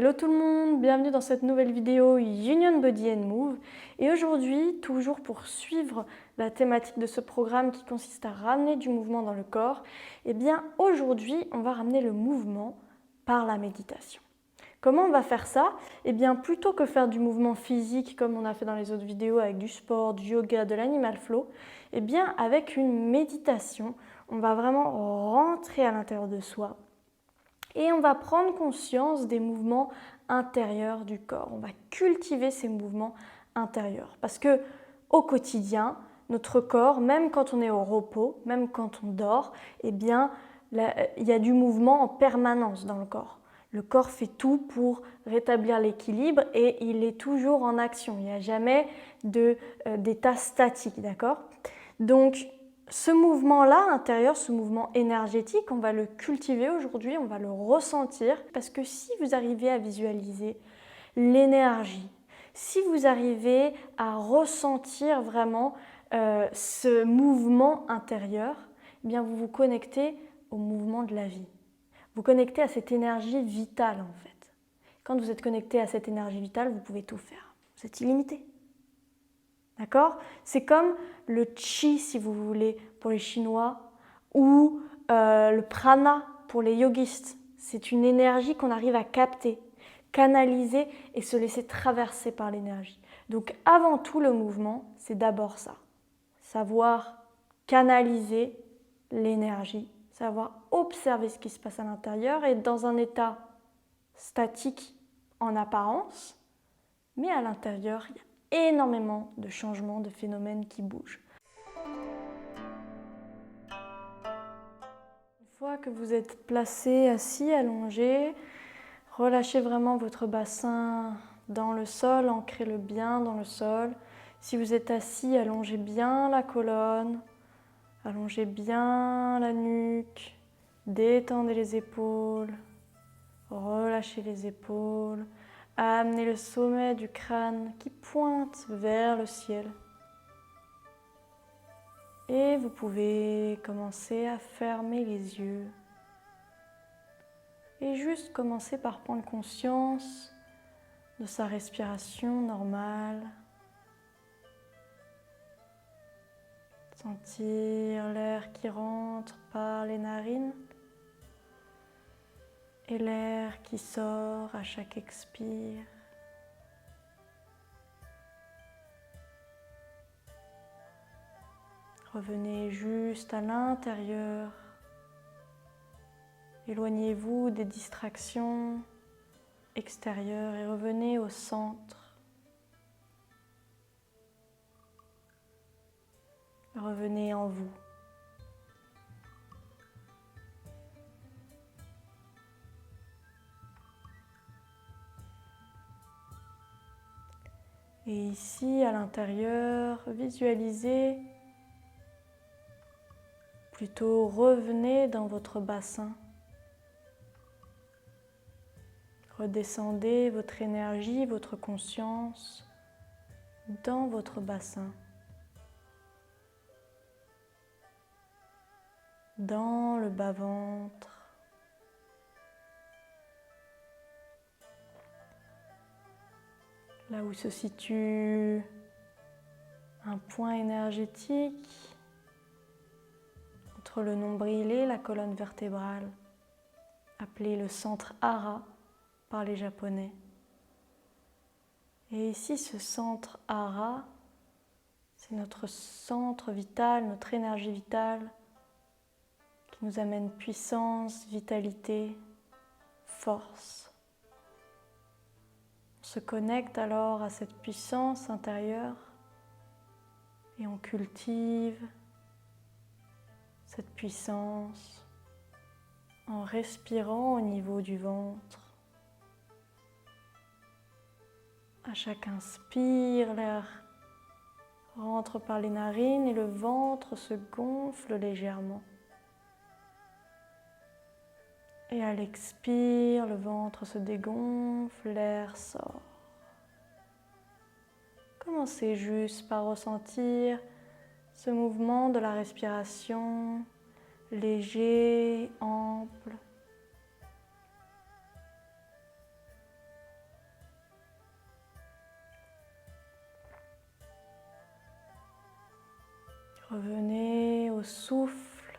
Hello tout le monde, bienvenue dans cette nouvelle vidéo Union Body and Move. Et aujourd'hui, toujours pour suivre la thématique de ce programme qui consiste à ramener du mouvement dans le corps, eh bien aujourd'hui, on va ramener le mouvement par la méditation. Comment on va faire ça? Eh bien plutôt que faire du mouvement physique comme on a fait dans les autres vidéos avec du sport, du yoga, de l'animal flow, eh bien avec une méditation, on va vraiment rentrer à l'intérieur de soi. Et on va prendre conscience des mouvements intérieurs du corps. On va cultiver ces mouvements intérieurs. Parce que au quotidien, notre corps, même quand on est au repos, même quand on dort, eh bien, il y a du mouvement en permanence dans le corps. Le corps fait tout pour rétablir l'équilibre et il est toujours en action. Il n'y a jamais d'état statique, d'accord? Donc, ce mouvement-là intérieur, ce mouvement énergétique, on va le cultiver aujourd'hui, on va le ressentir parce que si vous arrivez à visualiser l'énergie, si vous arrivez à ressentir vraiment ce mouvement intérieur, eh bien vous vous connectez au mouvement de la vie. Vous connectez à cette énergie vitale en fait. Quand vous êtes connecté à cette énergie vitale, vous pouvez tout faire. Vous êtes illimité. D'accord? C'est comme le chi, si vous voulez, pour les Chinois, ou le prana pour les yogistes. C'est une énergie qu'on arrive à capter, canaliser et se laisser traverser par l'énergie. Donc avant tout le mouvement, c'est d'abord ça. Savoir canaliser l'énergie, savoir observer ce qui se passe à l'intérieur et être dans un état statique en apparence, mais à l'intérieur, il y a énormément de changements, de phénomènes qui bougent. Une fois que vous êtes placé, assis, allongé, relâchez vraiment votre bassin dans le sol, ancrez-le bien dans le sol. Si vous êtes assis, allongez bien la colonne, allongez bien la nuque, détendez les épaules, relâchez les épaules. Amenez le sommet du crâne qui pointe vers le ciel. Et vous pouvez commencer à fermer les yeux. Et juste commencer par prendre conscience de sa respiration normale. Sentir l'air qui rentre par les narines et l'air qui sort à chaque expire. Revenez juste à l'intérieur. Éloignez-vous des distractions extérieures et revenez au centre. Revenez en vous. Et ici, à l'intérieur, visualisez, plutôt revenez dans votre bassin. Redescendez votre énergie, votre conscience dans votre bassin, dans le bas-ventre. Là où se situe un point énergétique entre le nombril et la colonne vertébrale, appelé le centre Hara par les Japonais. Et ici, ce centre Hara, c'est notre centre vital, notre énergie vitale qui nous amène puissance, vitalité, force. On se connecte alors à cette puissance intérieure et on cultive cette puissance en respirant au niveau du ventre. À chaque inspire, l'air rentre par les narines et le ventre se gonfle légèrement. Et à l'expire, le ventre se dégonfle, l'air sort. Commencez juste par ressentir ce mouvement de la respiration, léger, ample. Revenez au souffle.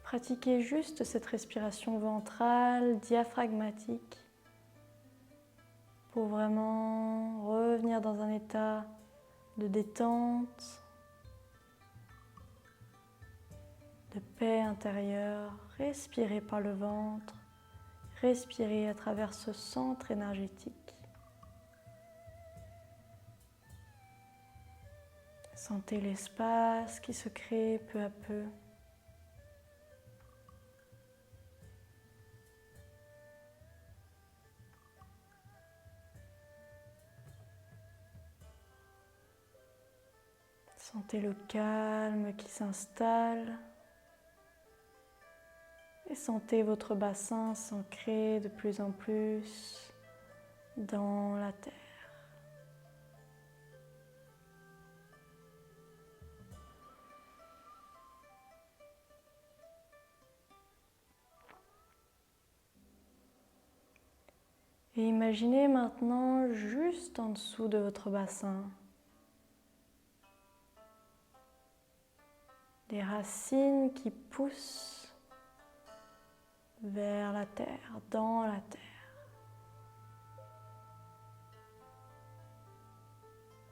Pratiquez juste cette respiration ventrale, diaphragmatique, pour vraiment revenir dans un état de détente, de paix intérieure. Respirez par le ventre, respirez à travers ce centre énergétique. Sentez l'espace qui se crée peu à peu. Sentez le calme qui s'installe et sentez votre bassin s'ancrer de plus en plus dans la terre. Et imaginez maintenant juste en dessous de votre bassin des racines qui poussent vers la terre, dans la terre.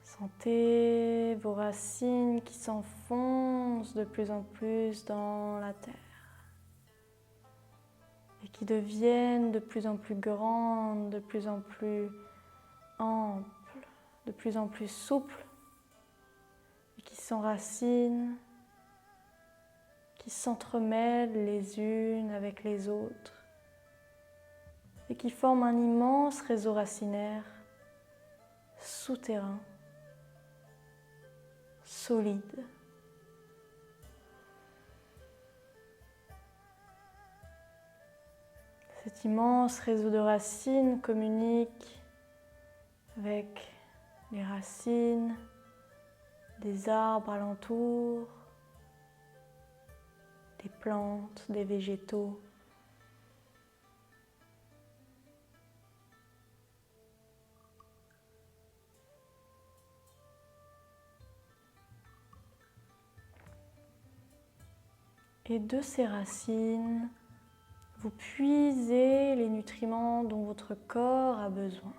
Sentez vos racines qui s'enfoncent de plus en plus dans la terre et qui deviennent de plus en plus grandes, de plus en plus amples, de plus en plus souples et qui s'enracinent, qui s'entremêlent les unes avec les autres et qui forment un immense réseau racinaire souterrain, solide. Cet immense réseau de racines communique avec les racines des arbres alentours, des plantes, des végétaux. Et de ces racines, vous puisez les nutriments dont votre corps a besoin.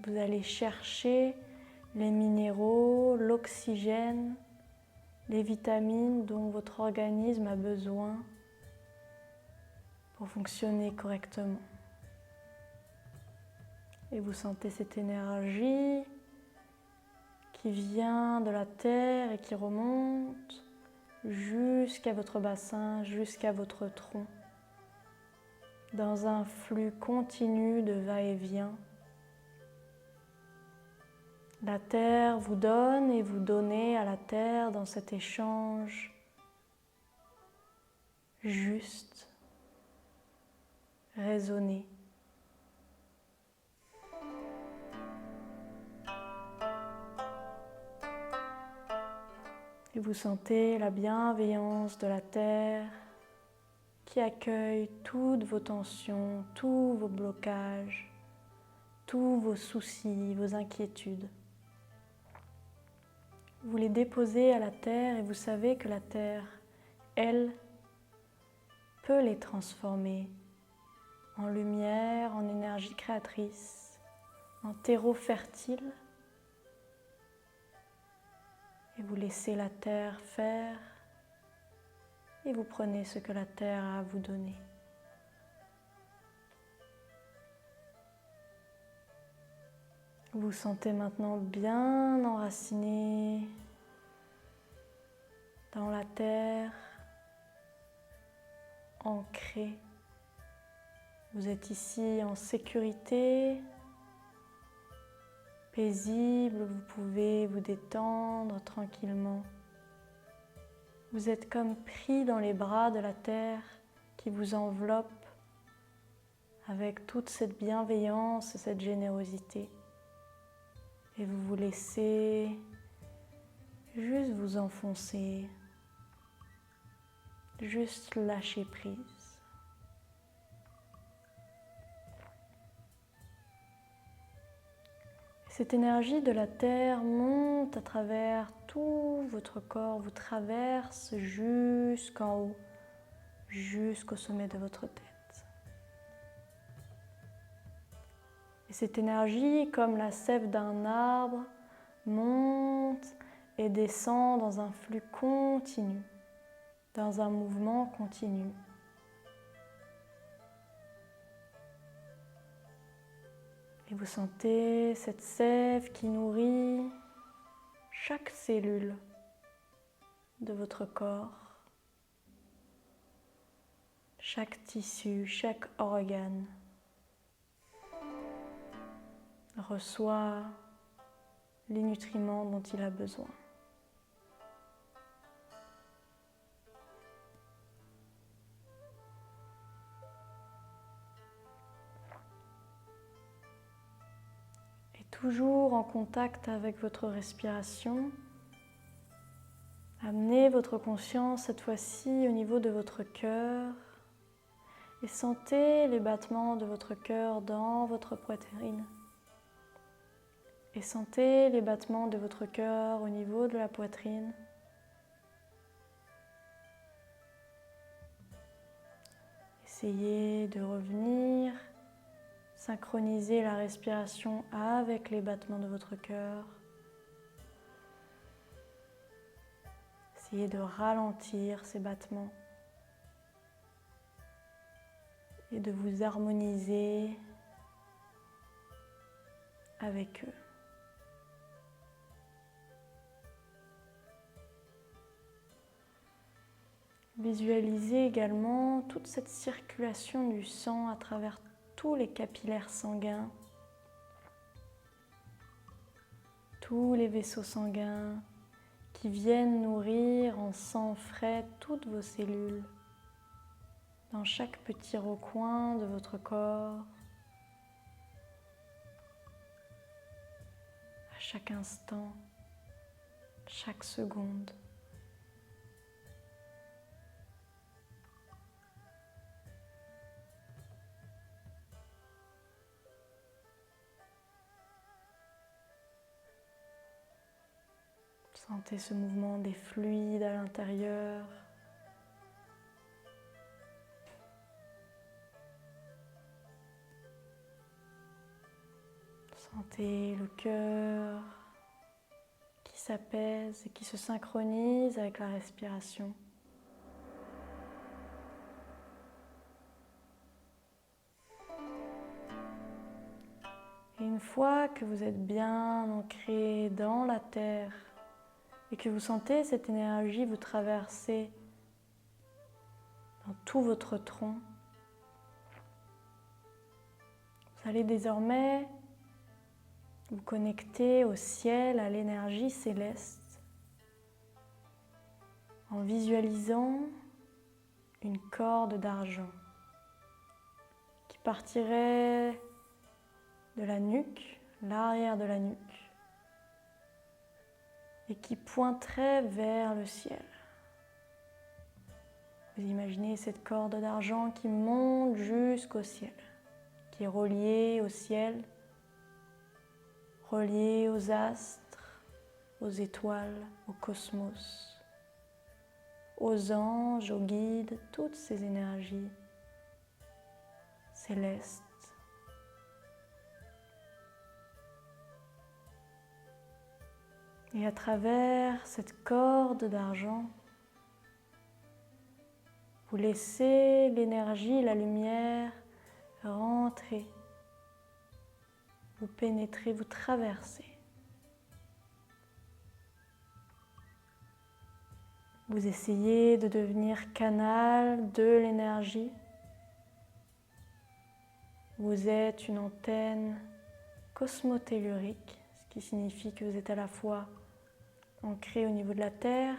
Vous allez chercher les minéraux, l'oxygène, les vitamines dont votre organisme a besoin pour fonctionner correctement. Et vous sentez cette énergie qui vient de la terre et qui remonte jusqu'à votre bassin, jusqu'à votre tronc, dans un flux continu de va-et-vient. La terre vous donne et vous donnez à la terre dans cet échange juste, raisonné. Et vous sentez la bienveillance de la terre qui accueille toutes vos tensions, tous vos blocages, tous vos soucis, vos inquiétudes. Vous les déposez à la terre et vous savez que la terre, elle, peut les transformer en lumière, en énergie créatrice, en terreau fertile. Et vous laissez la terre faire et vous prenez ce que la terre a à vous donner. Vous vous sentez maintenant bien enraciné dans la terre, ancré. Vous êtes ici en sécurité, paisible, vous pouvez vous détendre tranquillement. Vous êtes comme pris dans les bras de la terre qui vous enveloppe avec toute cette bienveillance et cette générosité. Et vous vous laissez juste vous enfoncer, juste lâcher prise. Cette énergie de la Terre monte à travers tout votre corps, vous traverse jusqu'en haut, jusqu'au sommet de votre tête. Et cette énergie, comme la sève d'un arbre, monte et descend dans un flux continu, dans un mouvement continu. Et vous sentez cette sève qui nourrit chaque cellule de votre corps, chaque tissu, chaque organe reçoit les nutriments dont il a besoin. Et toujours en contact avec votre respiration, amenez votre conscience cette fois-ci au niveau de votre cœur et sentez les battements de votre cœur dans votre poitrine. Et sentez les battements de votre cœur au niveau de la poitrine. Essayez de revenir, synchroniser la respiration avec les battements de votre cœur. Essayez de ralentir ces battements et de vous harmoniser avec eux. Visualisez également toute cette circulation du sang à travers tous les capillaires sanguins, tous les vaisseaux sanguins qui viennent nourrir en sang frais toutes vos cellules, dans chaque petit recoin de votre corps, à chaque instant, chaque seconde. Sentez ce mouvement des fluides à l'intérieur. Sentez le cœur qui s'apaise et qui se synchronise avec la respiration. Et une fois que vous êtes bien ancré dans la terre, et que vous sentez cette énergie vous traverser dans tout votre tronc, vous allez désormais vous connecter au ciel, à l'énergie céleste, en visualisant une corde d'argent qui partirait de la nuque, l'arrière de la nuque, et qui pointerait vers le ciel. Vous imaginez cette corde d'argent qui monte jusqu'au ciel, qui est reliée au ciel, reliée aux astres, aux étoiles, au cosmos, aux anges, aux guides, toutes ces énergies célestes. Et à travers cette corde d'argent, vous laissez l'énergie, la lumière rentrer, vous pénétrer, vous traverser. Vous essayez de devenir canal de l'énergie. Vous êtes une antenne cosmotellurique, ce qui signifie que vous êtes à la fois ancré au niveau de la Terre,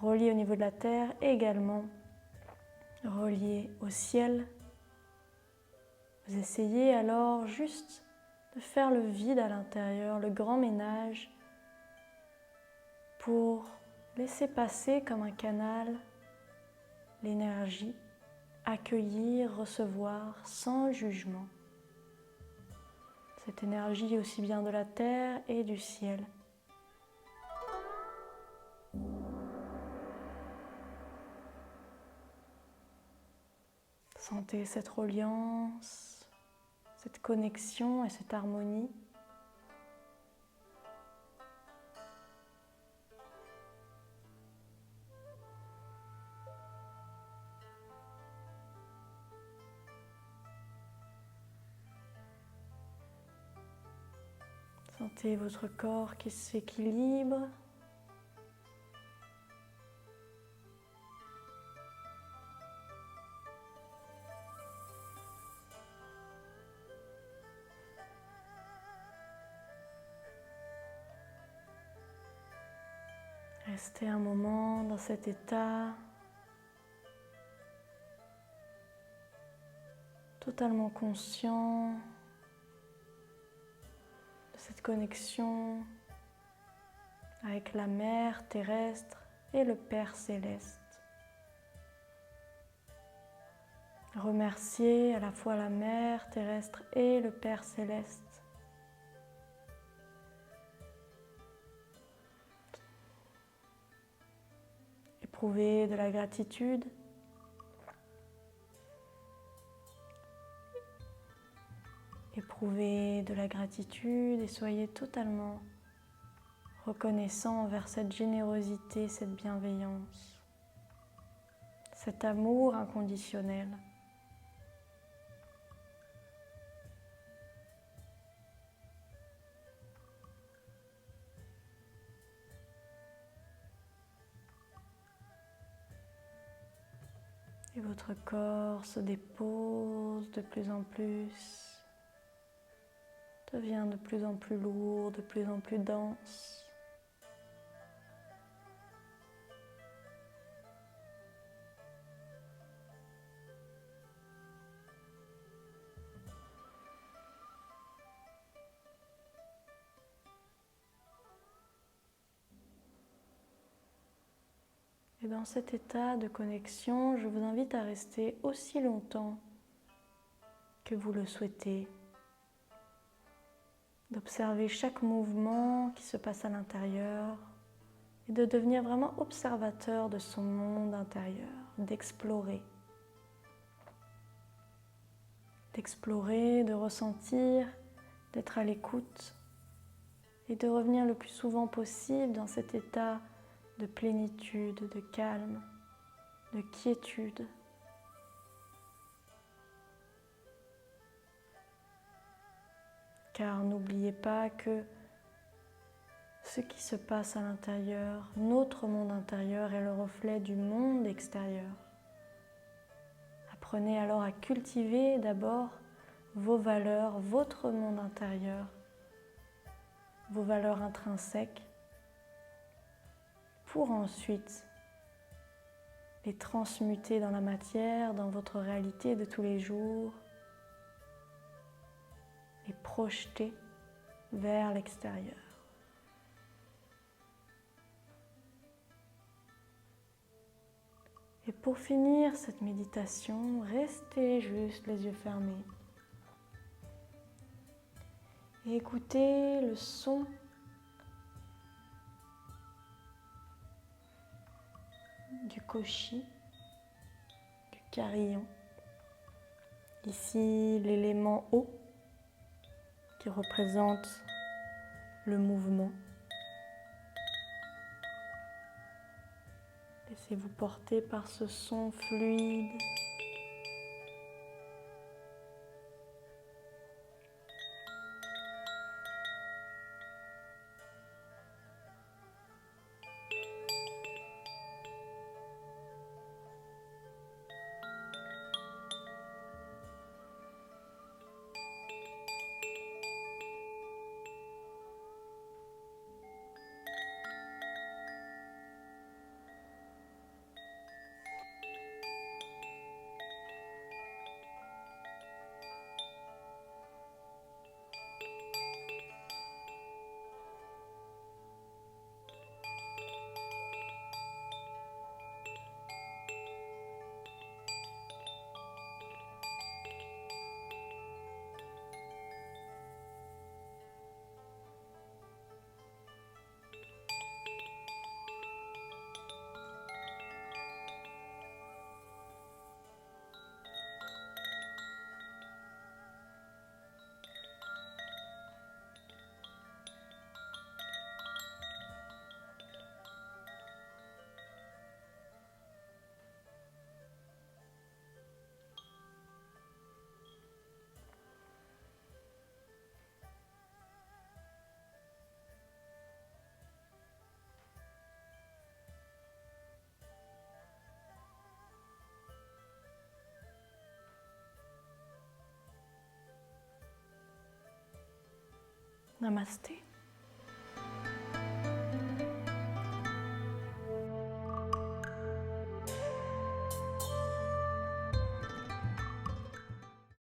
relié au niveau de la Terre et également relié au ciel. Vous essayez alors juste de faire le vide à l'intérieur, le grand ménage, pour laisser passer comme un canal l'énergie, accueillir, recevoir sans jugement cette énergie aussi bien de la terre et du ciel. Sentez cette reliance, cette connexion et cette harmonie. Sentez votre corps qui s'équilibre. Restez un moment dans cet état totalement conscient de cette connexion avec la mère terrestre et le Père céleste. Remerciez à la fois la mère terrestre et le Père céleste. Éprouvez de la gratitude. Éprouvez de la gratitude et soyez totalement reconnaissant envers cette générosité, cette bienveillance, cet amour inconditionnel. Et votre corps se dépose de plus en plus, devient de plus en plus lourd, de plus en plus dense. Et dans cet état de connexion, je vous invite à rester aussi longtemps que vous le souhaitez, d'observer chaque mouvement qui se passe à l'intérieur et de devenir vraiment observateur de son monde intérieur, d'explorer, de ressentir, d'être à l'écoute et de revenir le plus souvent possible dans cet état de plénitude, de calme, de quiétude. Car n'oubliez pas que ce qui se passe à l'intérieur, notre monde intérieur est le reflet du monde extérieur. Apprenez alors à cultiver d'abord vos valeurs, votre monde intérieur, vos valeurs intrinsèques, pour ensuite les transmuter dans la matière, dans votre réalité de tous les jours, les projeter vers l'extérieur. Et pour finir cette méditation, restez juste les yeux fermés et écoutez le son du koshi, du carillon. Ici, l'élément eau qui représente le mouvement. Laissez-vous porter par ce son fluide. Namasté.